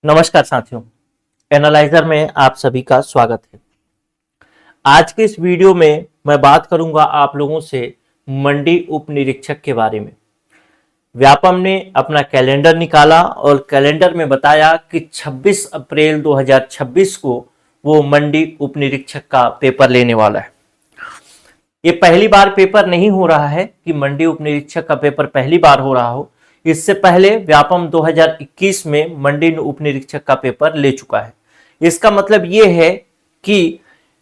नमस्कार साथियों, एनालाइजर में आप सभी का स्वागत है। आज के इस वीडियो में मैं बात करूंगा आप लोगों से मंडी उप निरीक्षक के बारे में। व्यापम ने अपना कैलेंडर निकाला और कैलेंडर में बताया कि 26 अप्रैल 2026 को वो मंडी उप निरीक्षक का पेपर लेने वाला है। ये पहली बार पेपर नहीं हो रहा है कि मंडी उप निरीक्षक का पेपर पहली बार हो रहा हो। इससे पहले व्यापम 2021 में मंडी उप निरीक्षक का पेपर ले चुका है। इसका मतलब यह है कि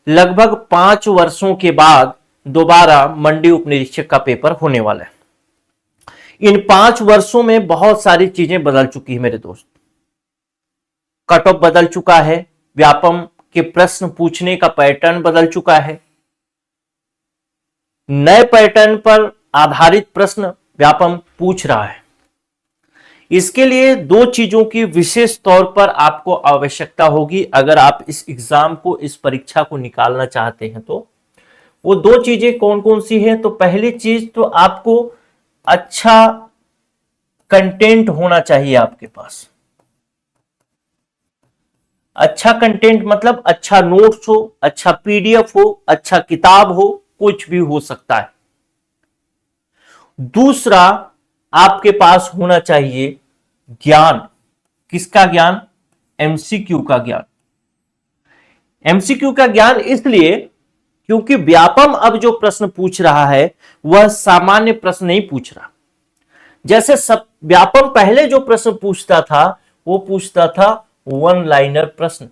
लगभग 5 वर्षों के बाद दोबारा मंडी उप निरीक्षक का पेपर होने वाला है। इन 5 वर्षों में बहुत सारी चीजें बदल चुकी है मेरे दोस्त। कट ऑफ बदल चुका है, व्यापम के प्रश्न पूछने का पैटर्न बदल चुका है, नए पैटर्न पर आधारित प्रश्न व्यापम पूछ रहा है। इसके लिए दो चीजों की विशेष तौर पर आपको आवश्यकता होगी अगर आप इस एग्जाम को, इस परीक्षा को निकालना चाहते हैं। तो वो दो चीजें कौन कौन सी हैं? तो पहली चीज तो आपको अच्छा कंटेंट होना चाहिए आपके पास। अच्छा कंटेंट मतलब अच्छा नोट्स हो, अच्छा पीडीएफ हो, अच्छा किताब हो, कुछ भी हो सकता है। दूसरा, आपके पास होना चाहिए ज्ञान। किसका ज्ञान? एमसीक्यू का ज्ञान। एमसीक्यू का ज्ञान इसलिए क्योंकि व्यापम अब जो प्रश्न पूछ रहा है वह सामान्य प्रश्न नहीं पूछ रहा। जैसे सब व्यापम पहले जो प्रश्न पूछता था वो पूछता था वन लाइनर प्रश्न।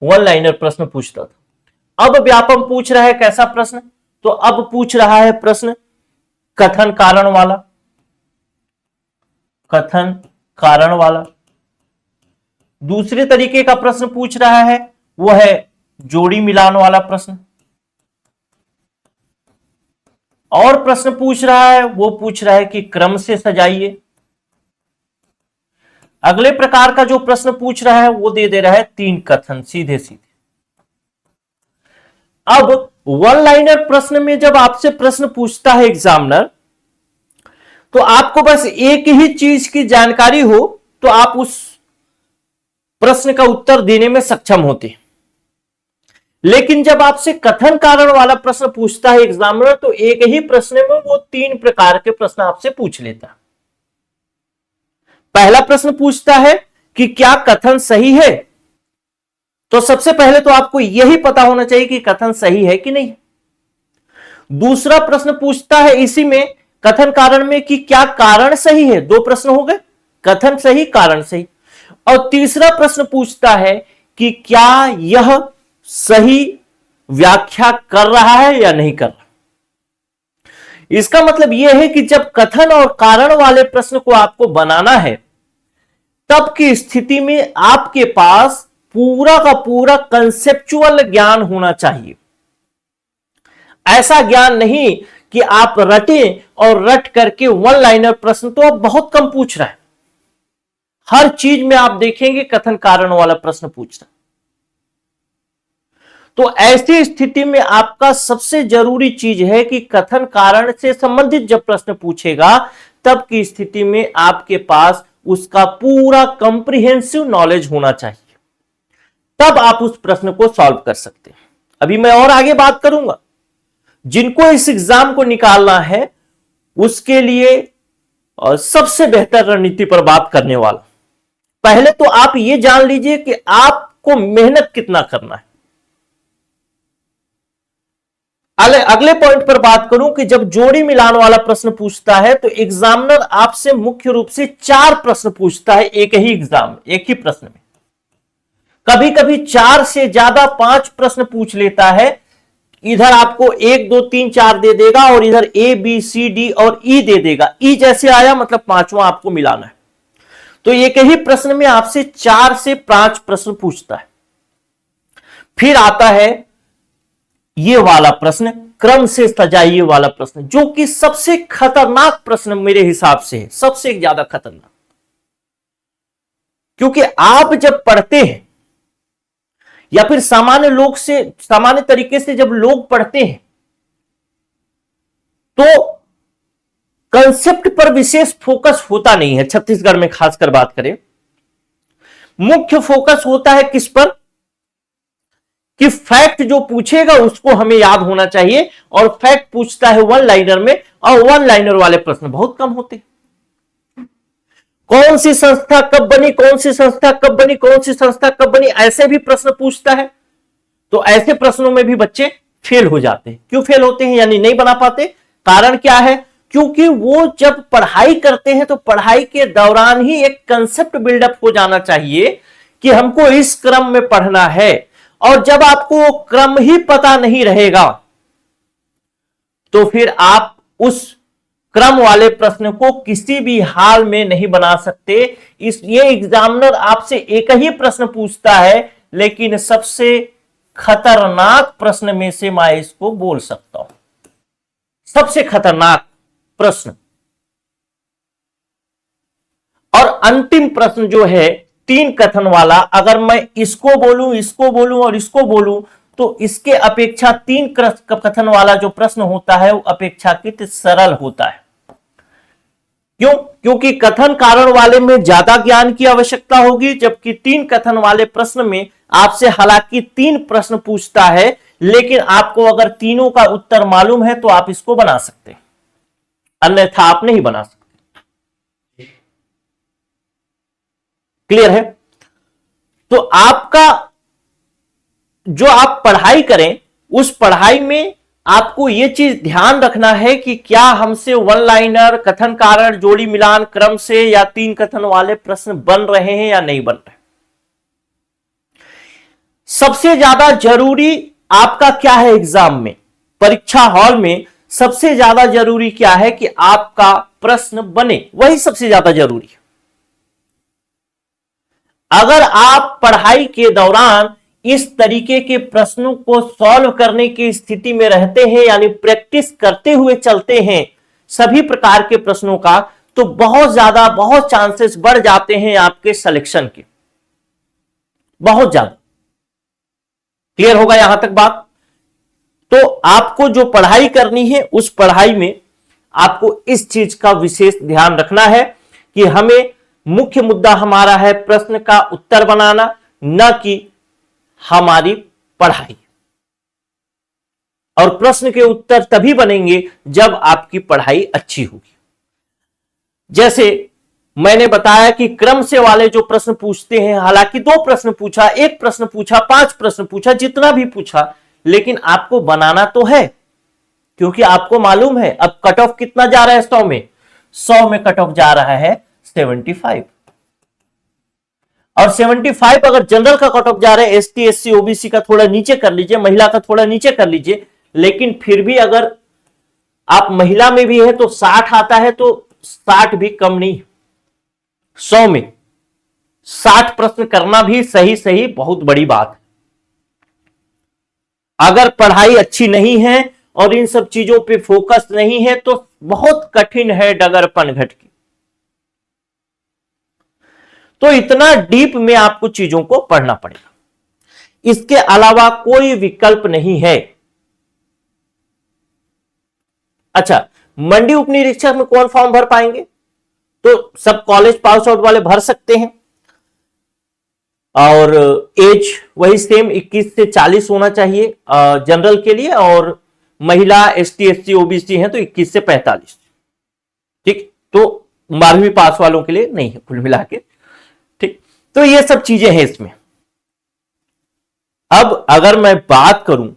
वन लाइनर प्रश्न पूछता था। अब व्यापम पूछ रहा है कैसा प्रश्न? तो अब पूछ रहा है प्रश्न कथन कारण वाला। कथन कारण वाला। दूसरे तरीके का प्रश्न पूछ रहा है वो है जोड़ी मिलान वाला प्रश्न। और प्रश्न पूछ रहा है वो पूछ रहा है कि क्रम से सजाइए। अगले प्रकार का जो प्रश्न पूछ रहा है वो दे रहा है 3 कथन सीधे सीधे। अब वन लाइनर प्रश्न में जब आपसे प्रश्न पूछता है एग्जामिनर, तो आपको बस एक ही चीज की जानकारी हो तो आप उस प्रश्न का उत्तर देने में सक्षम होते। लेकिन जब आपसे कथन कारण वाला प्रश्न पूछता है एग्जामिनर, तो एक ही प्रश्न में वो 3 प्रकार के प्रश्न आपसे पूछ लेता। पहला प्रश्न पूछता है कि क्या कथन सही है? तो सबसे पहले तो आपको यही पता होना चाहिए कि कथन सही है कि नहीं। दूसरा प्रश्न पूछता है इसी में कथन कारण में कि क्या कारण सही है। 2 प्रश्न हो गए, कथन सही, कारण सही। और तीसरा प्रश्न पूछता है कि क्या यह सही व्याख्या कर रहा है या नहीं कर रहा। इसका मतलब यह है कि जब कथन और कारण वाले प्रश्न को आपको बनाना है, तब की स्थिति में आपके पास पूरा का पूरा कंसेप्चुअल ज्ञान होना चाहिए। ऐसा ज्ञान नहीं कि आप रटें और रट करके वन लाइनर प्रश्न तो अब बहुत कम पूछ रहा है। हर चीज में आप देखेंगे कथन कारण वाला प्रश्न पूछ रहा है। तो ऐसी स्थिति में आपका सबसे जरूरी चीज है कि कथन कारण से संबंधित जब प्रश्न पूछेगा, तब की स्थिति में आपके पास उसका पूरा कंप्रिहेंसिव नॉलेज होना चाहिए। तब आप उस प्रश्न को सॉल्व कर सकते हैं। अभी मैं और आगे बात करूंगा। जिनको इस एग्जाम को निकालना है उसके लिए सबसे बेहतर रणनीति पर बात करने वाला। पहले तो आप यह जान लीजिए कि आपको मेहनत कितना करना है। अगले पॉइंट पर बात करूं कि जब जोड़ी मिलान वाला प्रश्न पूछता है तो एग्जामिनर आपसे मुख्य रूप से 4 प्रश्न पूछता है एक ही एग्जाम, एक ही प्रश्न में। कभी कभी 4 से ज्यादा 5 प्रश्न पूछ लेता है। इधर आपको 1 2 3 4 दे देगा और इधर ए बी सी डी और ई दे देगा। ई जैसे आया मतलब 5वां आपको मिलाना है। तो एक ही प्रश्न में आपसे 4 से 5 प्रश्न पूछता है। फिर आता है ये वाला प्रश्न, क्रम से सजाइए वाला प्रश्न, जो कि सबसे खतरनाक प्रश्न मेरे हिसाब से है, सबसे ज्यादा खतरनाक। क्योंकि आप जब पढ़ते हैं या फिर सामान्य तरीके से जब लोग पढ़ते हैं, तो कंसेप्ट पर विशेष फोकस होता नहीं है। छत्तीसगढ़ में खासकर बात करें, मुख्य फोकस होता है किस पर कि फैक्ट जो पूछेगा उसको हमें याद होना चाहिए, और फैक्ट पूछता है वन लाइनर में, और वन लाइनर वाले प्रश्न बहुत कम होते। कौन सी संस्था कब बनी, कौन सी संस्था कब बनी, कौन सी संस्था कब बनी, ऐसे भी प्रश्न पूछता है। तो ऐसे प्रश्नों में भी बच्चे फेल हो जाते हैं। क्यों फेल होते हैं, यानी नहीं बना पाते? कारण क्या है? क्योंकि वो जब पढ़ाई करते हैं तो पढ़ाई के दौरान ही एक कंसेप्ट बिल्डअप हो जाना चाहिए कि हमको इस क्रम में पढ़ना है, और जब आपको वो क्रम ही पता नहीं रहेगा तो फिर आप उस क्रम वाले प्रश्न को किसी भी हाल में नहीं बना सकते। ये एग्जामिनर आपसे एक ही प्रश्न पूछता है, लेकिन सबसे खतरनाक प्रश्न में से मैं इसको बोल सकता हूं, सबसे खतरनाक प्रश्न। और अंतिम प्रश्न जो है 3 कथन वाला, अगर मैं इसको बोलूं, इसको बोलूं और इसको बोलूं, तो इसके अपेक्षा 3 कथन वाला जो प्रश्न होता है वो अपेक्षाकृत सरल होता है। क्यों? क्योंकि कथन कारण वाले में ज्यादा ज्ञान की आवश्यकता होगी, जबकि 3 कथन वाले प्रश्न में आपसे हालांकि 3 प्रश्न पूछता है, लेकिन आपको अगर तीनों का उत्तर मालूम है तो आप इसको बना सकते हैं, अन्यथा आप नहीं बना सकते। क्लियर है? तो आपका जो आप पढ़ाई करें, उस पढ़ाई में आपको यह चीज ध्यान रखना है कि क्या हमसे वन लाइनर, कथन कारण, जोड़ी मिलान क्रम से या 3 कथन वाले प्रश्न बन रहे हैं या नहीं बन रहे। सबसे ज्यादा जरूरी आपका क्या है एग्जाम में, परीक्षा हॉल में सबसे ज्यादा जरूरी क्या है कि आपका प्रश्न बने, वही सबसे ज्यादा जरूरी है। अगर आप पढ़ाई के दौरान इस तरीके के प्रश्नों को सॉल्व करने की स्थिति में रहते हैं, यानी प्रैक्टिस करते हुए चलते हैं सभी प्रकार के प्रश्नों का, तो बहुत चांसेस बढ़ जाते हैं आपके सिलेक्शन के, बहुत ज्यादा। क्लियर होगा यहां तक बात? तो आपको जो पढ़ाई करनी है उस पढ़ाई में आपको इस चीज का विशेष ध्यान रखना है कि हमें मुख्य मुद्दा हमारा है प्रश्न का उत्तर बनाना, न कि हमारी पढ़ाई। और प्रश्न के उत्तर तभी बनेंगे जब आपकी पढ़ाई अच्छी होगी। जैसे मैंने बताया कि क्रम से वाले जो प्रश्न पूछते हैं, हालांकि 2 प्रश्न पूछा, 1 प्रश्न पूछा, 5 प्रश्न पूछा, जितना भी पूछा, लेकिन आपको बनाना तो है, क्योंकि आपको मालूम है अब कट ऑफ कितना जा रहा है 100 में, 100 में कट ऑफ जा रहा है 75, और 75 अगर जनरल का कट ऑफ जा रहा है, एसटी एससी ओबीसी का थोड़ा नीचे कर लीजिए, महिला का थोड़ा नीचे कर लीजिए, लेकिन फिर भी अगर आप महिला में भी है तो 60 आता है, तो 60 भी कम नहीं, 100 में 60 प्रश्न करना भी सही बहुत बड़ी बात है। अगर पढ़ाई अच्छी नहीं है और इन सब चीजों पे फोकस नहीं है तो बहुत कठिन है डगर पनघट की। तो इतना डीप में आपको चीजों को पढ़ना पड़ेगा, इसके अलावा कोई विकल्प नहीं है। अच्छा, मंडी उप निरीक्षक में कौन फॉर्म भर पाएंगे? तो सब कॉलेज पास आउट वाले भर सकते हैं, और एज वही सेम 21 से 40 होना चाहिए जनरल के लिए, और महिला एसटी एससी ओबीसी हैं तो 21 से 45। ठीक, तो 12वीं पास वालों के लिए नहीं है कुल मिला के। ठीक, तो ये सब चीजें हैं इसमें। अब अगर मैं बात करूं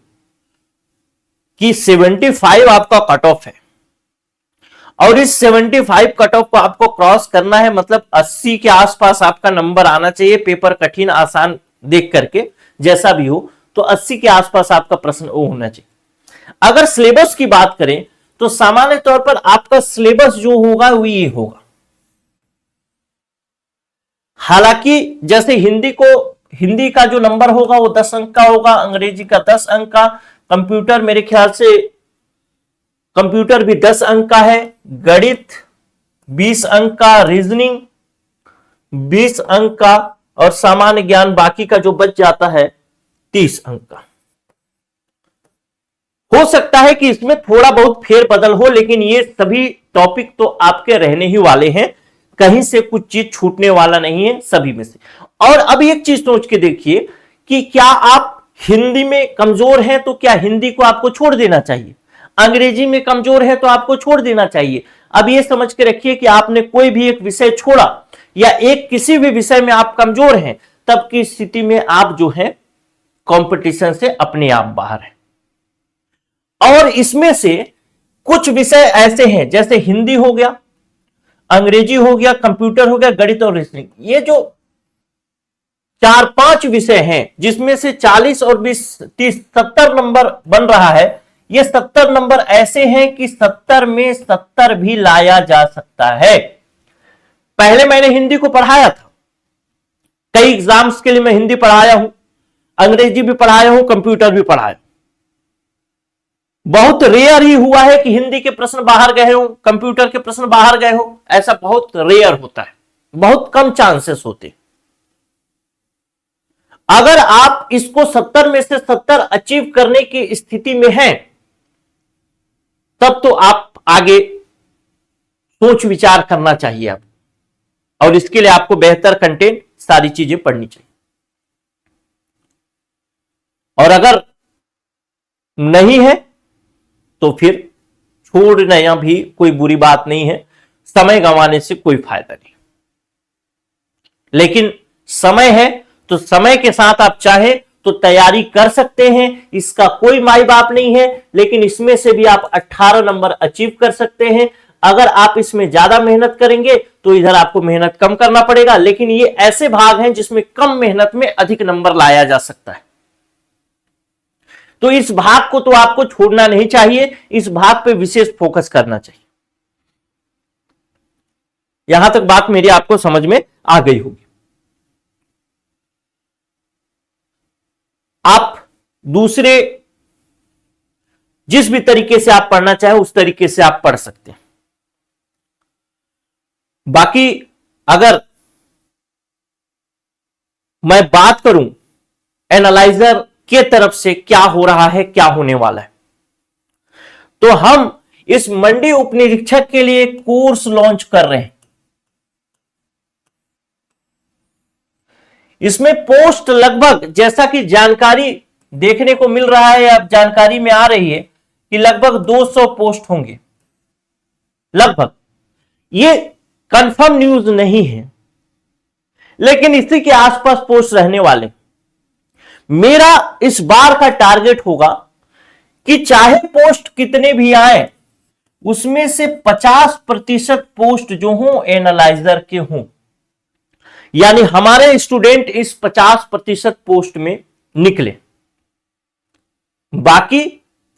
कि 75 आपका कट ऑफ है, और इस 75 कट ऑफ को आपको क्रॉस करना है, मतलब 80 के आसपास आपका नंबर आना चाहिए, पेपर कठिन आसान देख करके जैसा भी हो, तो 80 के आसपास आपका प्रश्न वो होना चाहिए। अगर सिलेबस की बात करें तो सामान्य तौर पर आपका सिलेबस जो होगा वो ये होगा। हालांकि जैसे हिंदी का जो नंबर होगा वो 10 अंक का होगा, अंग्रेजी का 10 अंक का, कंप्यूटर मेरे ख्याल से कंप्यूटर भी 10 अंक का है, गणित 20 अंक का, रीजनिंग 20 अंक का, और सामान्य ज्ञान बाकी का जो बच जाता है 30 अंक का। हो सकता है कि इसमें थोड़ा बहुत फेरबदल हो, लेकिन ये सभी टॉपिक तो आपके रहने ही वाले हैं, कहीं से कुछ चीज छूटने वाला नहीं है सभी में से। और अब एक चीज सोच के देखिए कि क्या आप हिंदी में कमजोर हैं तो क्या हिंदी को आपको छोड़ देना चाहिए, अंग्रेजी में कमजोर है तो आपको छोड़ देना चाहिए। अब ये समझ के रखिए कि आपने कोई भी एक विषय छोड़ा या एक किसी भी विषय में आप कमजोर हैं, तब की स्थिति में आप जो है कंपटीशन से अपने आप बाहर हैं। और इसमें से कुछ विषय ऐसे हैं जैसे हिंदी हो गया, अंग्रेजी हो गया, कंप्यूटर हो गया, गणित और रीजनिंग, ये जो 4-5 विषय हैं जिसमें से 40 और 20 30 70 नंबर बन रहा है, ये 70 नंबर ऐसे हैं कि 70 में 70 भी लाया जा सकता है। पहले मैंने हिंदी को पढ़ाया था, कई एग्जाम्स के लिए मैं हिंदी पढ़ाया हूं, अंग्रेजी भी पढ़ाया हूं, कंप्यूटर भी पढ़ाया। बहुत रेयर ही हुआ है कि हिंदी के प्रश्न बाहर गए हो, कंप्यूटर के प्रश्न बाहर गए हो, ऐसा बहुत रेयर होता है, बहुत कम चांसेस होते। अगर आप इसको 70 में से 70 अचीव करने की स्थिति में हैं, तब तो आप आगे सोच विचार करना चाहिए आप, और इसके लिए आपको बेहतर कंटेंट, सारी चीजें पढ़नी चाहिए। और अगर नहीं है तो फिर छोड़ना भी कोई बुरी बात नहीं है, समय गंवाने से कोई फायदा नहीं। लेकिन समय है तो समय के साथ आप चाहे तो तैयारी कर सकते हैं, इसका कोई माई बाप नहीं है। लेकिन इसमें से भी आप 18 नंबर अचीव कर सकते हैं। अगर आप इसमें ज्यादा मेहनत करेंगे तो इधर आपको मेहनत कम करना पड़ेगा। लेकिन ये ऐसे भाग हैं जिसमें कम मेहनत में अधिक नंबर लाया जा सकता है, तो इस भाग को तो आपको छोड़ना नहीं चाहिए, इस भाग पे विशेष फोकस करना चाहिए। यहां तक बात मेरी आपको समझ में आ गई होगी। आप दूसरे जिस भी तरीके से आप पढ़ना चाहे उस तरीके से आप पढ़ सकते हैं। बाकी अगर मैं बात करूं एनालाइजर के तरफ से क्या हो रहा है, क्या होने वाला है, तो हम इस मंडी उपनिरीक्षक के लिए कोर्स लॉन्च कर रहे हैं। इसमें पोस्ट लगभग, जैसा कि जानकारी देखने को मिल रहा है, अब जानकारी में आ रही है कि लगभग 200 पोस्ट होंगे लगभग। ये कंफर्म न्यूज नहीं है, लेकिन इसी के आसपास पोस्ट रहने वाले। मेरा इस बार का टारगेट होगा कि चाहे पोस्ट कितने भी आए, उसमें से 50% पोस्ट जो हो एनालाइजर के हों, यानी हमारे स्टूडेंट इस 50% पोस्ट में निकले। बाकी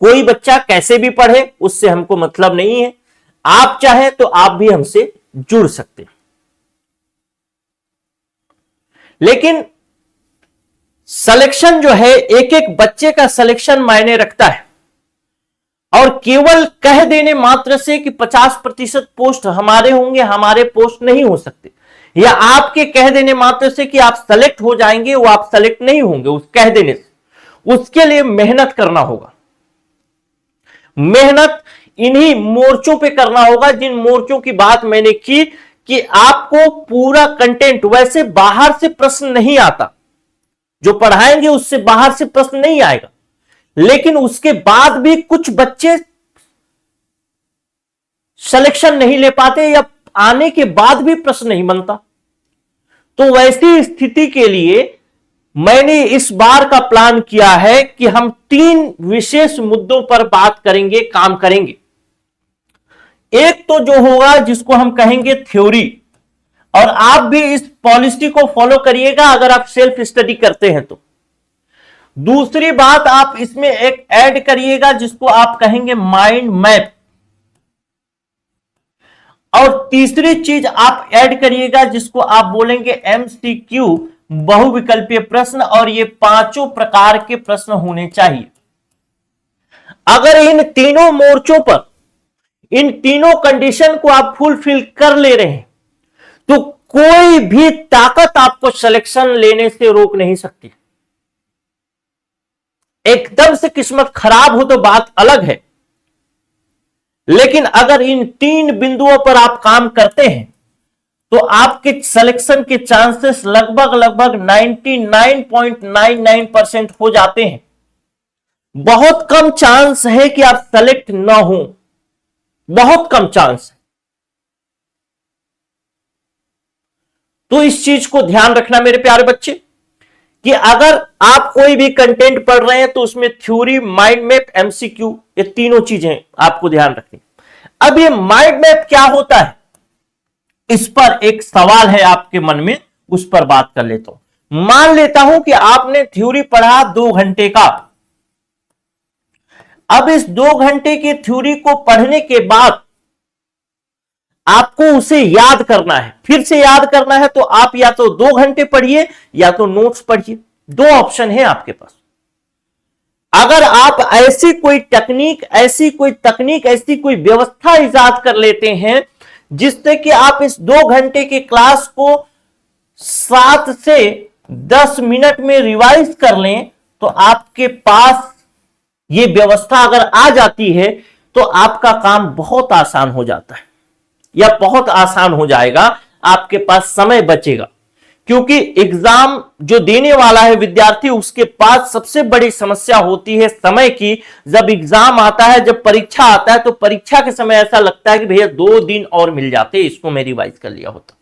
कोई बच्चा कैसे भी पढ़े उससे हमको मतलब नहीं है। आप चाहे तो आप भी हमसे जुड़ सकते हैं, लेकिन सिलेक्शन जो है, एक एक बच्चे का सिलेक्शन मायने रखता है। और केवल कह देने मात्र से कि 50% पोस्ट हमारे होंगे, हमारे पोस्ट नहीं हो सकते, या आपके कह देने मात्र से कि आप सेलेक्ट हो जाएंगे, वो आप सेलेक्ट नहीं होंगे उस कह देने से। उसके लिए मेहनत करना होगा। मेहनत इन्हीं मोर्चों पे करना होगा जिन मोर्चों की बात मैंने की कि आपको पूरा कंटेंट, वैसे बाहर से प्रश्न नहीं आता, जो पढ़ाएंगे उससे बाहर से प्रश्न नहीं आएगा, लेकिन उसके बाद भी कुछ बच्चे सिलेक्शन नहीं ले पाते या आने के बाद भी प्रश्न नहीं बनता। तो वैसी स्थिति के लिए मैंने इस बार का प्लान किया है कि हम 3 विशेष मुद्दों पर बात करेंगे, काम करेंगे। एक तो जो होगा जिसको हम कहेंगे थ्योरी, और आप भी इस पॉलिसी को फॉलो करिएगा अगर आप सेल्फ स्टडी करते हैं तो। दूसरी बात आप इसमें एक ऐड करिएगा जिसको आप कहेंगे माइंड मैप, और तीसरी चीज आप ऐड करिएगा जिसको आप बोलेंगे एमसीक्यू, बहुविकल्पीय प्रश्न। और ये 5 प्रकार के प्रश्न होने चाहिए। अगर इन तीनों मोर्चों पर, इन तीनों कंडीशन को आप फुलफिल कर ले रहे हैं तो कोई भी ताकत आपको सिलेक्शन लेने से रोक नहीं सकती। एकदम से किस्मत खराब हो तो बात अलग है, लेकिन अगर इन 3 बिंदुओं पर आप काम करते हैं तो आपके सिलेक्शन के चांसेस लगभग लगभग 99.99% हो जाते हैं। बहुत कम चांस है कि आप सेलेक्ट ना हो, बहुत कम चांस है। तो इस चीज को ध्यान रखना मेरे प्यारे बच्चे कि अगर आप कोई भी कंटेंट पढ़ रहे हैं तो उसमें थ्योरी, माइंड मैप, एमसीक्यू, ये तीनों चीजें आपको ध्यान रखनी। अब ये माइंड मैप क्या होता है, इस पर एक सवाल है आपके मन में, उस पर बात कर लेता हूं। मान लेता हूं कि आपने थ्योरी पढ़ा 2 घंटे का। अब इस 2 घंटे की थ्योरी को पढ़ने के बाद आपको उसे याद करना है, फिर से याद करना है, तो आप या तो 2 घंटे पढ़िए या तो नोट्स पढ़िए। 2 ऑप्शन है आपके पास। अगर आप ऐसी कोई तकनीक, ऐसी कोई व्यवस्था इजाद कर लेते हैं जिससे कि आप इस 2 घंटे की क्लास को 7 से 10 मिनट में रिवाइज कर लें, तो आपके पास ये व्यवस्था अगर आ जाती है तो आपका काम बहुत आसान हो जाता है, या बहुत आसान हो जाएगा, आपके पास समय बचेगा। क्योंकि एग्जाम जो देने वाला है विद्यार्थी, उसके पास सबसे बड़ी समस्या होती है समय की। जब एग्जाम आता है, जब परीक्षा आता है, तो परीक्षा के समय ऐसा लगता है कि भैया 2 दिन और मिल जाते, इसको मैं रिवाइज कर लिया होता।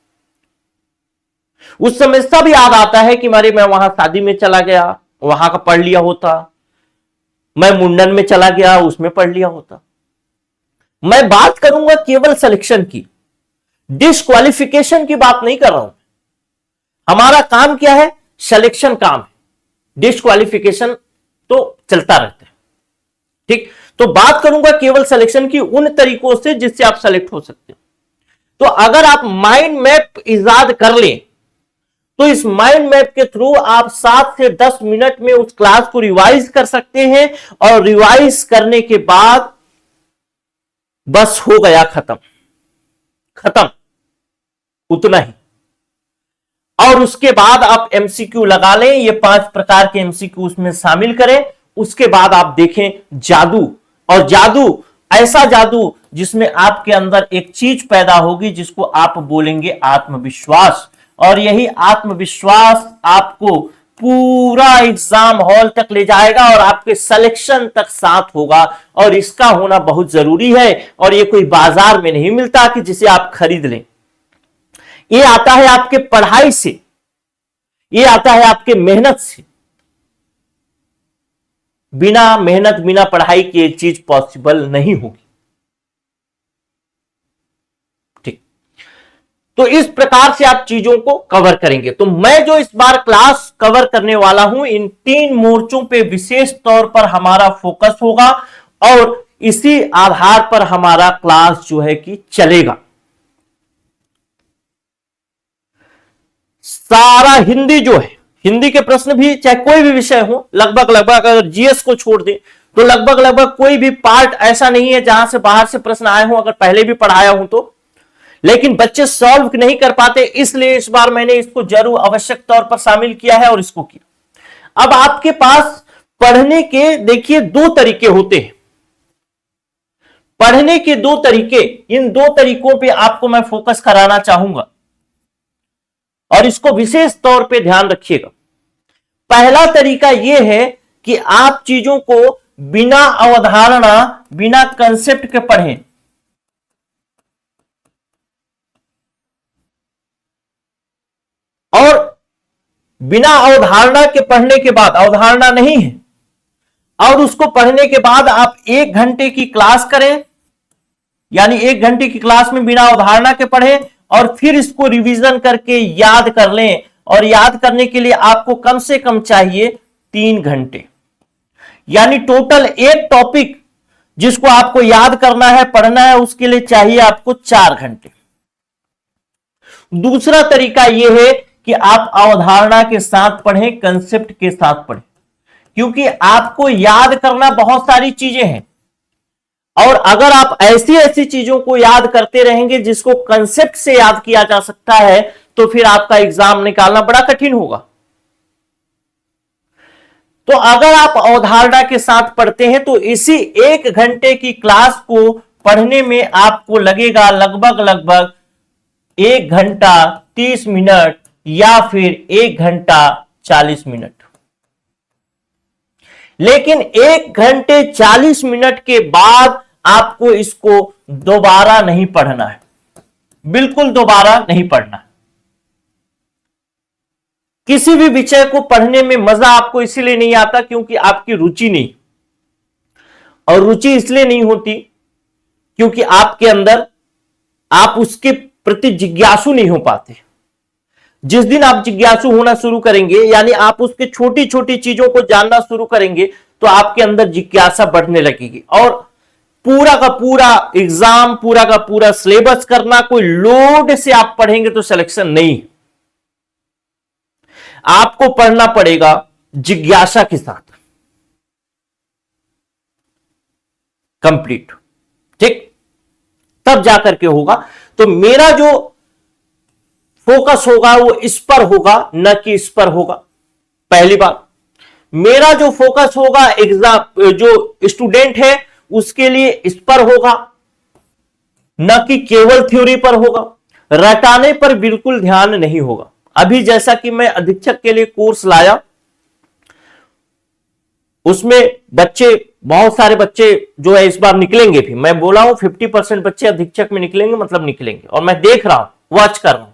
उस समय सब याद आता है कि मैं वहां शादी में चला गया, वहां का पढ़ लिया होता, मैं मुंडन में चला गया, उसमें पढ़ लिया होता। मैं बात करूंगा केवल सिलेक्शन की, डिस्क्वालिफिकेशन की बात नहीं कर रहा हूं। हमारा काम क्या है? सिलेक्शन काम है, डिस्क्वालिफिकेशन तो चलता रहता है। ठीक, तो बात करूंगा केवल सिलेक्शन की, उन तरीकों से जिससे आप सेलेक्ट हो सकते हो। तो अगर आप माइंड मैप इजाद कर लें तो इस माइंड मैप के थ्रू आप 7 से 10 मिनट में उस क्लास को रिवाइज कर सकते हैं, और रिवाइज करने के बाद बस हो गया, खत्म, उतना ही। और उसके बाद आप एमसीक्यू लगा लें, ये 5 प्रकार के एमसीक्यू उसमें शामिल करें। उसके बाद आप देखें जादू, और जादू, ऐसा जादू जिसमें आपके अंदर एक चीज पैदा होगी जिसको आप बोलेंगे आत्मविश्वास। और यही आत्मविश्वास आपको पूरा एग्जाम हॉल तक ले जाएगा और आपके सिलेक्शन तक साथ होगा। और इसका होना बहुत जरूरी है, और ये कोई बाजार में नहीं मिलता कि जिसे आप खरीद लें। ये आता है आपके पढ़ाई से, ये आता है आपके मेहनत से। बिना मेहनत, बिना पढ़ाई की ये चीज पॉसिबल नहीं होगी। ठीक, तो इस प्रकार से आप चीजों को कवर करेंगे। तो मैं जो इस बार क्लास कवर करने वाला हूं, इन 3 मोर्चों पे विशेष तौर पर हमारा फोकस होगा, और इसी आधार पर हमारा क्लास जो है कि चलेगा। सारा हिंदी जो है, हिंदी के प्रश्न भी चाहे कोई भी विषय हो, लगभग लगभग, अगर जीएस को छोड़ दें तो लगभग लगभग कोई भी पार्ट ऐसा नहीं है जहां से बाहर से प्रश्न आए हों, अगर पहले भी पढ़ाया हूं तो। लेकिन बच्चे सॉल्व नहीं कर पाते, इसलिए इस बार मैंने इसको जरूर आवश्यक तौर पर शामिल किया है और इसको किया। अब आपके पास पढ़ने के देखिए 2 तरीके होते हैं, पढ़ने के 2 तरीके। इन 2 तरीकों पे आपको मैं फोकस कराना चाहूंगा, और इसको विशेष तौर पे ध्यान रखिएगा। पहला तरीका यह है कि आप चीजों को बिना अवधारणा, बिना कंसेप्ट के पढ़ें। और बिना अवधारणा के पढ़ने के बाद, अवधारणा नहीं है, और उसको पढ़ने के बाद आप 1 घंटे की क्लास करें, यानी 1 घंटे की क्लास में बिना अवधारणा के पढ़ें, और फिर इसको रिवीजन करके याद कर लें। और याद करने के लिए आपको कम से कम चाहिए 3 घंटे, यानी टोटल एक टॉपिक जिसको आपको याद करना है, पढ़ना है, उसके लिए चाहिए आपको 4 घंटे। दूसरा तरीका यह है कि आप अवधारणा के साथ पढ़ें, कंसेप्ट के साथ पढ़ें, क्योंकि आपको याद करना बहुत सारी चीजें हैं, और अगर आप ऐसी ऐसी चीजों को याद करते रहेंगे जिसको कंसेप्ट से याद किया जा सकता है, तो फिर आपका एग्जाम निकालना बड़ा कठिन होगा। तो अगर आप अवधारणा के साथ पढ़ते हैं तो इसी 1 घंटे की क्लास को पढ़ने में आपको लगेगा लगभग 1 घंटा 30 मिनट या फिर 1 घंटा 40 मिनट। लेकिन 1 घंटे 40 मिनट के बाद आपको इसको दोबारा नहीं पढ़ना है, बिल्कुल दोबारा नहीं पढ़ना है। किसी भी विषय को पढ़ने में मजा आपको इसलिए नहीं आता क्योंकि आपकी रुचि नहीं, और रुचि इसलिए नहीं होती क्योंकि आपके अंदर आप उसके प्रति जिज्ञासु नहीं हो पाते। जिस दिन आप जिज्ञासु होना शुरू करेंगे, यानी आप उसके छोटी छोटी चीजों को जानना शुरू करेंगे, तो आपके अंदर जिज्ञासा बढ़ने लगेगी। और पूरा का पूरा एग्जाम, पूरा का पूरा सिलेबस करना, कोई लोड से आप पढ़ेंगे तो सिलेक्शन नहीं। आपको पढ़ना पड़ेगा जिज्ञासा के साथ, कंप्लीट, ठीक, तब जाकर के होगा। तो मेरा जो फोकस होगा वो इस पर होगा, न कि इस पर होगा। पहली बात, मेरा जो फोकस होगा एग्जाम, जो स्टूडेंट है उसके लिए इस पर होगा, न कि केवल थ्योरी पर होगा। रटाने पर बिल्कुल ध्यान नहीं होगा। अभी जैसा कि मैं अधीक्षक के लिए कोर्स लाया, उसमें बच्चे, बहुत सारे बच्चे जो है इस बार निकलेंगे भी। मैं बोला हूं 50% बच्चे अधीक्षक में निकलेंगे, मतलब निकलेंगे। और मैं देख रहा हूं, वॉच कर रहा हूं।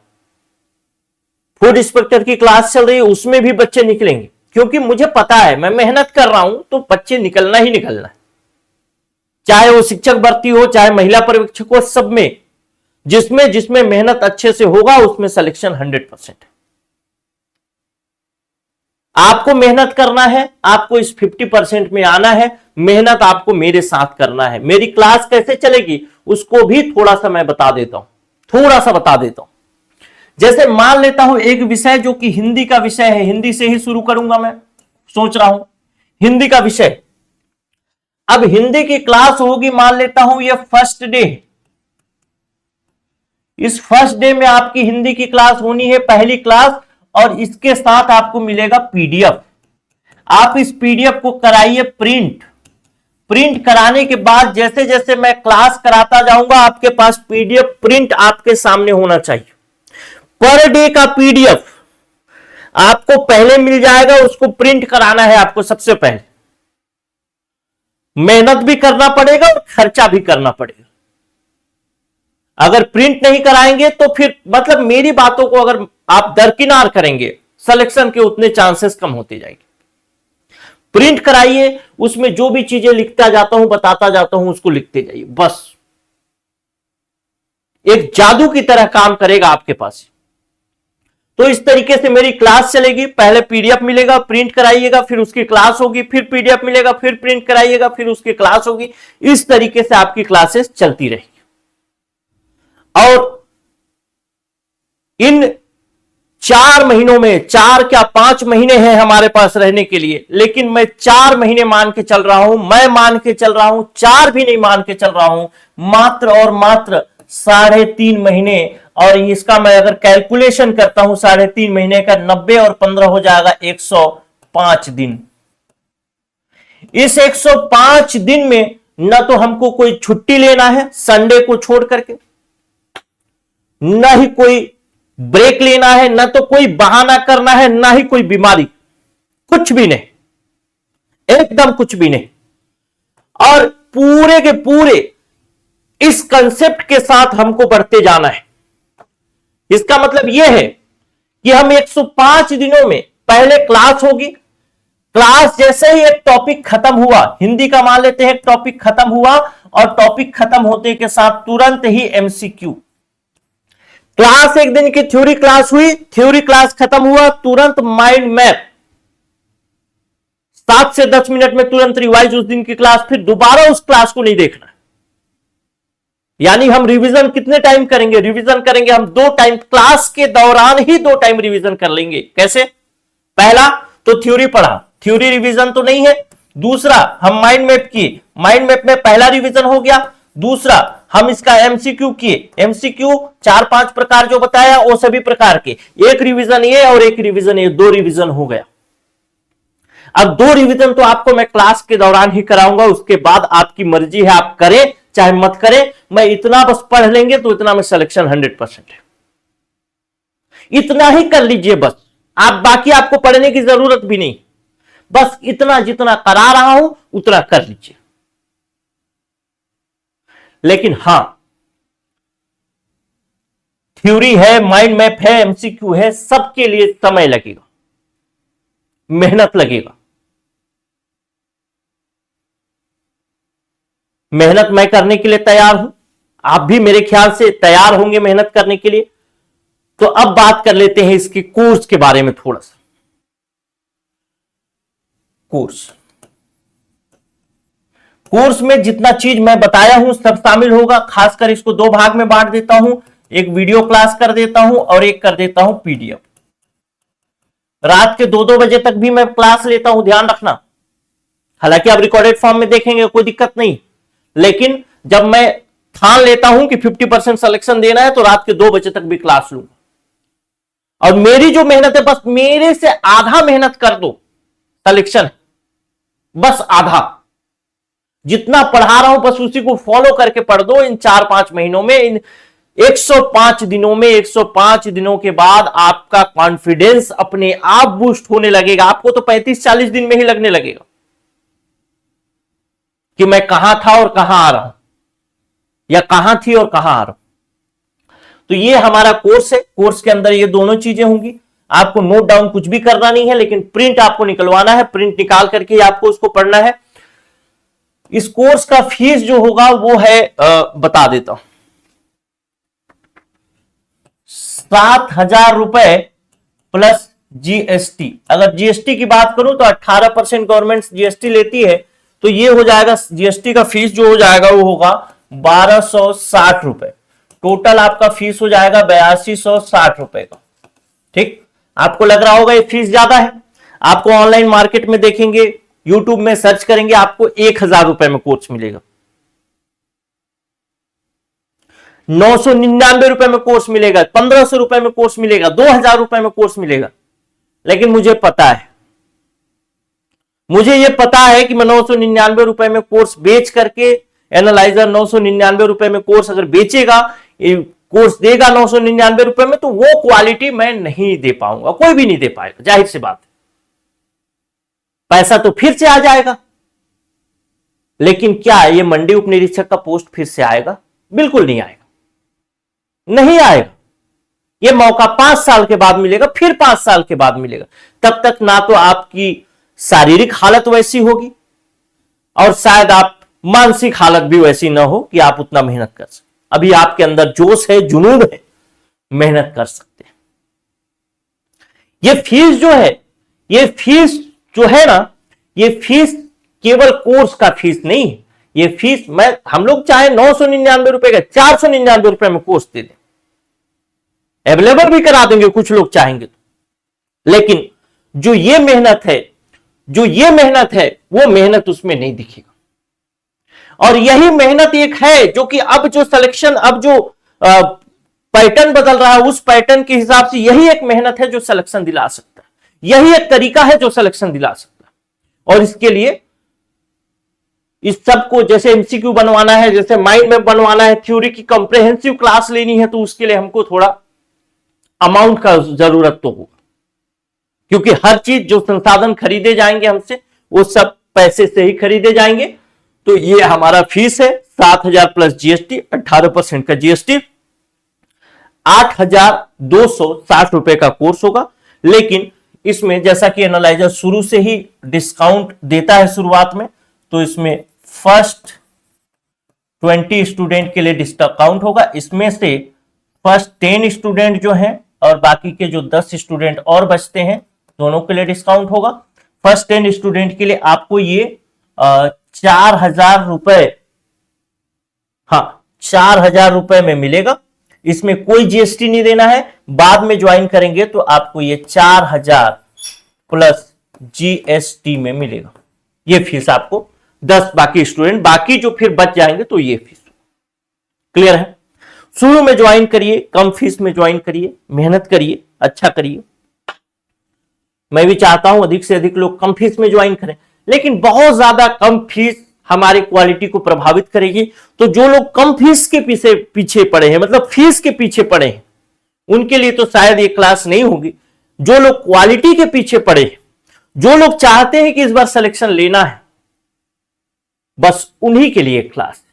फूड इंस्पेक्टर की क्लास चल रही है, उसमें भी बच्चे निकलेंगे, क्योंकि मुझे पता है, मैं मेहनत कर रहा हूं, तो बच्चे निकलना ही निकलना है। चाहे वो शिक्षक भर्ती हो, चाहे महिला पर्यवेक्षक हो, सब में जिसमें जिसमें मेहनत अच्छे से होगा उसमें सिलेक्शन 100%। आपको मेहनत करना है, आपको इस 50% में आना है। मेहनत आपको मेरे साथ करना है। मेरी क्लास कैसे चलेगी उसको भी थोड़ा सा मैं बता देता हूं, थोड़ा सा बता देता हूं। जैसे मान लेता हूं एक विषय जो कि हिंदी का विषय है, हिंदी से ही शुरू करूंगा, मैं सोच रहा हूं हिंदी का विषय। अब हिंदी की क्लास होगी, मान लेता हूं ये फर्स्ट डे। इस फर्स्ट डे में आपकी हिंदी की क्लास होनी है, पहली क्लास, और इसके साथ आपको मिलेगा पीडीएफ। आप इस पीडीएफ को कराइए प्रिंट। प्रिंट कराने के बाद जैसे जैसे मैं क्लास कराता जाऊंगा, आपके पास पीडीएफ प्रिंट आपके सामने होना चाहिए। पर डे का पीडीएफ आपको पहले मिल जाएगा, उसको प्रिंट कराना है आपको सबसे पहले। मेहनत भी करना पड़ेगा और खर्चा भी करना पड़ेगा। अगर प्रिंट नहीं कराएंगे तो फिर मतलब मेरी बातों को अगर आप दरकिनार करेंगे, सिलेक्शन के उतने चांसेस कम होते जाएंगे। प्रिंट कराइए, उसमें जो भी चीजें लिखता जाता हूं, बताता जाता हूं, उसको लिखते जाइए। बस एक जादू की तरह काम करेगा आपके पास। तो इस तरीके से मेरी क्लास चलेगी। पहले पीडीएफ मिलेगा, प्रिंट कराइएगा, फिर उसकी क्लास होगी, फिर पीडीएफ मिलेगा, फिर प्रिंट कराइएगा, फिर उसकी क्लास होगी। इस तरीके से आपकी क्लासेस चलती रहेगी। और इन 4 महीनों में, 4 क्या 5 महीने हैं हमारे पास रहने के लिए, लेकिन मैं 4 महीने मान के चल रहा हूं, मैं मान के चल रहा हूं, 4 भी नहीं मान के चल रहा हूं, मात्र और मात्र 3.5 महीने। और इसका मैं अगर कैलकुलेशन करता हूं 3.5 महीने का, 90 और 15 हो जाएगा 105 दिन। इस 105 दिन में न तो हमको कोई छुट्टी लेना है संडे को छोड़ करके, न ही कोई ब्रेक लेना है, न तो कोई बहाना करना है, न ही कोई बीमारी, कुछ भी नहीं, एकदम कुछ भी नहीं। और पूरे के पूरे इस कंसेप्ट के साथ हमको बढ़ते जाना है। इसका मतलब यह है कि हम 105 दिनों में पहले क्लास होगी। क्लास जैसे ही एक टॉपिक खत्म हुआ, हिंदी का मान लेते हैं, एक टॉपिक खत्म हुआ और टॉपिक खत्म होते के साथ तुरंत ही एमसीक्यू। क्लास एक दिन की थ्योरी क्लास हुई, थ्योरी क्लास खत्म हुआ, तुरंत माइंड मैप 7 से 10 मिनट में तुरंत रिवाइज उस दिन की क्लास, फिर दोबारा उस क्लास को नहीं देखना। यानी हम रिवीजन कितने टाइम करेंगे? रिवीजन करेंगे हम 2 टाइम, क्लास के दौरान ही 2 टाइम रिवीजन कर लेंगे। कैसे? पहला तो थ्योरी पढ़ा, थ्योरी रिवीजन तो नहीं है। दूसरा हम माइंड मैप किए, माइंड मैप में पहला रिवीजन हो गया। दूसरा हम इसका एमसीक्यू किए, एमसीक्यू 4-5 प्रकार जो बताया वो सभी प्रकार के, एक रिवीजन ये और एक रिवीजन ये, 2 रिवीजन हो गया। अब 2 रिवीजन तो आपको मैं क्लास के दौरान ही कराऊंगा, उसके बाद आपकी मर्जी है, आप करें चाहे मत करें, मैं इतना बस पढ़ लेंगे तो इतना में सिलेक्शन 100% है। इतना ही कर लीजिए बस, आप बाकी आपको पढ़ने की जरूरत भी नहीं, बस इतना जितना करा रहा हूं उतना कर लीजिए। लेकिन हां, थ्योरी है, माइंड मैप है, एमसीक्यू है, सबके लिए समय लगेगा, मेहनत लगेगा। मेहनत मैं करने के लिए तैयार हूं, आप भी मेरे ख्याल से तैयार होंगे मेहनत करने के लिए। तो अब बात कर लेते हैं इसके कोर्स के बारे में थोड़ा सा। कोर्स में जितना चीज मैं बताया हूं सब शामिल होगा। खासकर इसको दो भाग में बांट देता हूं, एक वीडियो क्लास कर देता हूं और एक कर देता हूं पीडीएफ। रात के 2-2 बजे तक भी मैं क्लास लेता हूं, ध्यान रखना। हालांकि आप रिकॉर्डेड फॉर्म में देखेंगे, कोई दिक्कत नहीं, लेकिन जब मैं ठान लेता हूं कि 50% सिलेक्शन देना है तो रात के 2 बजे तक भी क्लास लूंगा। और मेरी जो मेहनत है, बस मेरे से आधा मेहनत कर दो, सिलेक्शन है बस आधा। जितना पढ़ा रहा हूं बस उसी को फॉलो करके पढ़ दो। इन 4-5 महीनों में, इन 105 दिनों में, 105 दिनों के बाद आपका कॉन्फिडेंस अपने आप बूस्ट होने लगेगा। आपको तो 35-40 दिन में ही लगने लगेगा कि मैं कहां था और कहां आ रहा हूं, या कहां थी और कहां आ रहा हूं। तो ये हमारा कोर्स है। कोर्स के अंदर ये दोनों चीजें होंगी। आपको नोट डाउन कुछ भी करना नहीं है, लेकिन प्रिंट आपको निकलवाना है। प्रिंट निकाल करके आपको उसको पढ़ना है। इस कोर्स का फीस जो होगा वो है, बता देता हूं, 7,000 रुपए प्लस जीएसटी। अगर जीएसटी की बात करूं तो 18% गवर्नमेंट जीएसटी लेती है, तो ये हो जाएगा, जीएसटी का फीस जो हो जाएगा वो होगा 1,260 रुपए। टोटल आपका फीस हो जाएगा 8,260 रुपए का। ठीक, आपको लग रहा होगा ये फीस ज्यादा है। आपको ऑनलाइन मार्केट में देखेंगे, यूट्यूब में सर्च करेंगे, आपको 1,000 रुपए में कोर्स मिलेगा, 999 रुपए में कोर्स मिलेगा, 1,500 रुपए में कोर्स मिलेगा, 2,000 रुपए में कोर्स मिलेगा। लेकिन मुझे पता है, मुझे यह पता है कि मैं 999 रुपए में कोर्स बेच करके, एनालाइजर 999 रुपए में कोर्स अगर बेचेगा, कोर्स देगा 999 रुपए में, तो वो क्वालिटी मैं नहीं दे पाऊंगा, कोई भी नहीं दे पाएगा। जाहिर सी बात है, पैसा तो फिर से आ जाएगा, लेकिन क्या ये मंडी उप निरीक्षक का पोस्ट फिर से आएगा? बिल्कुल नहीं आएगा, नहीं आएगा। ये मौका 5 साल के बाद मिलेगा, फिर 5 साल के बाद मिलेगा। तब तक ना तो आपकी शारीरिक हालत वैसी होगी और शायद आप मानसिक हालत भी वैसी ना हो कि आप उतना मेहनत कर सकें। अभी आपके अंदर जोश है, जुनून है, मेहनत कर सकते हैं। ये फीस जो है, ये फीस जो है ना, ये फीस केवल कोर्स का फीस नहीं है। ये फीस हम लोग चाहे 999 रुपए का 499 रुपए में कोर्स दे दें, अवेलेबल भी करा देंगे कुछ लोग चाहेंगे तो। लेकिन जो ये मेहनत है, वो मेहनत उसमें नहीं दिखेगा। और यही मेहनत एक है जो कि अब जो सिलेक्शन, अब जो पैटर्न बदल रहा है, उस पैटर्न के हिसाब से यही एक मेहनत है जो सिलेक्शन दिला सकता है। यही एक तरीका है जो सिलेक्शन दिला सकता है। और इसके लिए इस सब को, जैसे एमसीक्यू बनवाना है, जैसे माइंड मैप बनवाना है, थ्योरी की कंप्रेहेंसिव क्लास लेनी है, तो उसके लिए हमको थोड़ा अमाउंट का जरूरत तो होगा, क्योंकि हर चीज जो संसाधन खरीदे जाएंगे हमसे, वो सब पैसे से ही खरीदे जाएंगे। तो ये हमारा फीस है 7,000 प्लस जीएसटी, 18% का जीएसटी, 8,260 रुपए का कोर्स होगा। लेकिन इसमें जैसा कि एनालाइजर शुरू से ही डिस्काउंट देता है शुरुआत में, तो इसमें फर्स्ट 20 स्टूडेंट के लिए डिस्काउंट होगा। इसमें से फर्स्ट 10 स्टूडेंट जो हैं और बाकी के जो 10 स्टूडेंट और बचते हैं, दोनों के लिए डिस्काउंट होगा। फर्स्ट 10 स्टूडेंट के लिए आपको ये 4,000 रुपए, हाँ 4,000 रुपए में मिलेगा। इसमें कोई जीएसटी नहीं देना है। बाद में ज्वाइन करेंगे तो आपको ये 4,000 प्लस जीएसटी में मिलेगा। ये फीस आपको 10 बाकी स्टूडेंट, बाकी जो फिर बच जाएंगे तो ये फीस। क्लियर है? शुरू में ज्वाइन करिए, कम फीस में ज्वाइन करिए, मेहनत करिए, अच्छा करिए। मैं भी चाहता हूं अधिक से अधिक लोग कम फीस में ज्वाइन करें, लेकिन बहुत ज्यादा कम फीस हमारी क्वालिटी को प्रभावित करेगी। तो जो लोग कम फीस के पीछे पड़े हैं, मतलब फीस के पीछे पड़े हैं, उनके लिए तो शायद ये क्लास नहीं होगी। जो लोग क्वालिटी के पीछे पड़े हैं, जो लोग चाहते हैं कि इस बार सिलेक्शन लेना है, बस उन्हीं के लिए क्लास।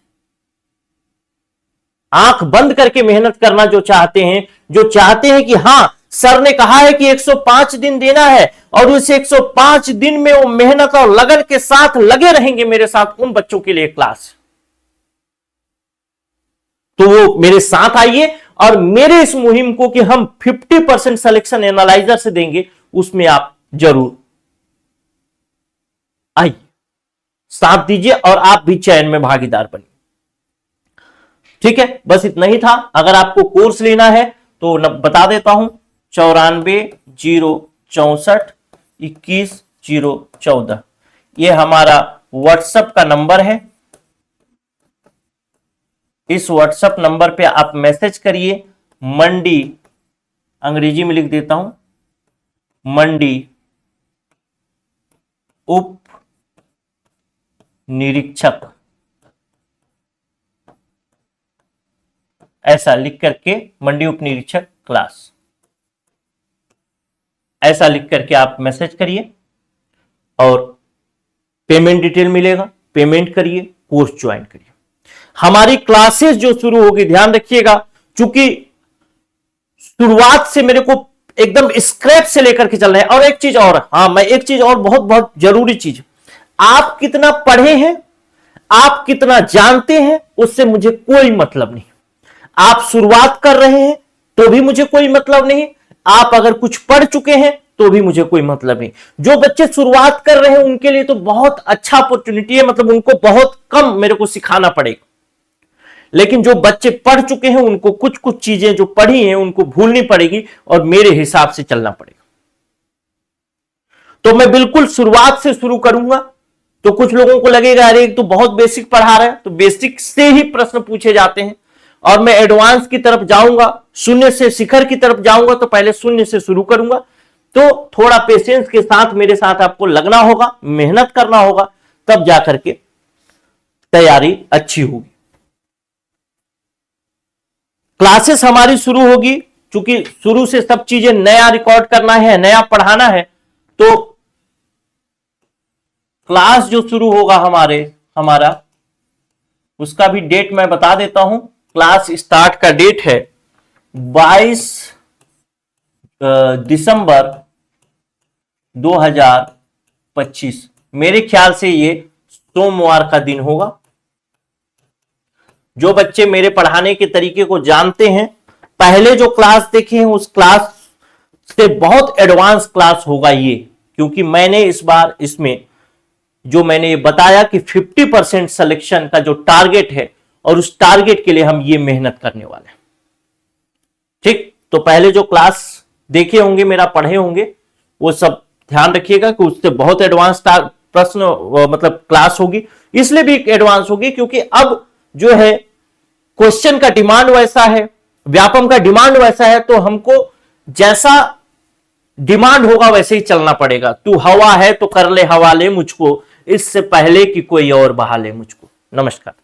आंख बंद करके मेहनत करना जो चाहते हैं, जो चाहते हैं कि हां सर ने कहा है कि 105 दिन देना है और उस 105 दिन में वो मेहनत और लगन के साथ लगे रहेंगे मेरे साथ, उन बच्चों के लिए क्लास। तो वो मेरे साथ आइए और मेरे इस मुहिम को कि हम 50% सिलेक्शन एनालाइजर से देंगे, उसमें आप जरूर आइए, साथ दीजिए और आप भी चयन में भागीदार बनिए। ठीक है, बस इतना ही था। अगर आपको कोर्स लेना है तो बता देता हूं, 94-064-21-014 ये हमारा व्हाट्सएप का नंबर है। इस व्हाट्सएप नंबर पे आप मैसेज करिए, मंडी, अंग्रेजी में लिख देता हूं, मंडी उप निरीक्षक, ऐसा लिख करके, मंडी उप निरीक्षक क्लास, ऐसा लिख करके आप मैसेज करिए और पेमेंट डिटेल मिलेगा, पेमेंट करिए, कोर्स ज्वाइन करिए। हमारी क्लासेस जो शुरू होगी, ध्यान रखिएगा, क्योंकि शुरुआत से मेरे को एकदम स्क्रैच से लेकर के चल रहे हैं। और एक चीज और, हां मैं एक चीज और, बहुत बहुत जरूरी चीज, आप कितना पढ़े हैं, आप कितना जानते हैं, उससे मुझे कोई मतलब नहीं। आप शुरुआत कर रहे हैं तो भी मुझे कोई मतलब नहीं, आप अगर कुछ पढ़ चुके हैं तो भी मुझे कोई मतलब नहीं। जो बच्चे शुरुआत कर रहे हैं उनके लिए तो बहुत अच्छा अपॉर्चुनिटी है, मतलब उनको बहुत कम मेरे को सिखाना पड़ेगा। लेकिन जो बच्चे पढ़ चुके हैं उनको कुछ कुछ चीजें जो पढ़ी हैं उनको भूलनी पड़ेगी और मेरे हिसाब से चलना पड़ेगा। तो मैं बिल्कुल शुरुआत से शुरू करूंगा। तो कुछ लोगों को लगेगा अरे तो बहुत बेसिक पढ़ा रहा है, तो बेसिक से ही प्रश्न पूछे जाते हैं और मैं एडवांस की तरफ जाऊंगा, शून्य से शिखर की तरफ जाऊंगा, तो पहले शून्य से शुरू करूंगा। तो थोड़ा पेशेंस के साथ मेरे साथ आपको लगना होगा, मेहनत करना होगा, तब जाकर के तैयारी अच्छी होगी। क्लासेस हमारी शुरू होगी, क्योंकि शुरू से सब चीजें नया रिकॉर्ड करना है, नया पढ़ाना है। तो क्लास जो शुरू होगा हमारा उसका भी डेट मैं बता देता हूं। क्लास स्टार्ट का डेट है 22 दिसंबर 2025। मेरे ख्याल से ये सोमवार का दिन होगा। जो बच्चे मेरे पढ़ाने के तरीके को जानते हैं, पहले जो क्लास देखे हैं उस क्लास से बहुत एडवांस क्लास होगा ये, क्योंकि मैंने इस बार इसमें जो मैंने बताया कि 50% सिलेक्शन का जो टारगेट है और उस टारगेट के लिए हम ये मेहनत करने वाले हैं। ठीक, तो पहले जो क्लास देखे होंगे, मेरा पढ़े होंगे, वो सब ध्यान रखिएगा कि उससे बहुत एडवांस प्रश्न मतलब क्लास होगी। इसलिए भी एडवांस होगी क्योंकि अब जो है क्वेश्चन का डिमांड वैसा है, व्यापम का डिमांड वैसा है, तो हमको जैसा डिमांड होगा वैसे ही चलना पड़ेगा। तू हवा है तो कर ले हवाले मुझको, इससे पहले कि कोई और बहा ले मुझको। नमस्कार।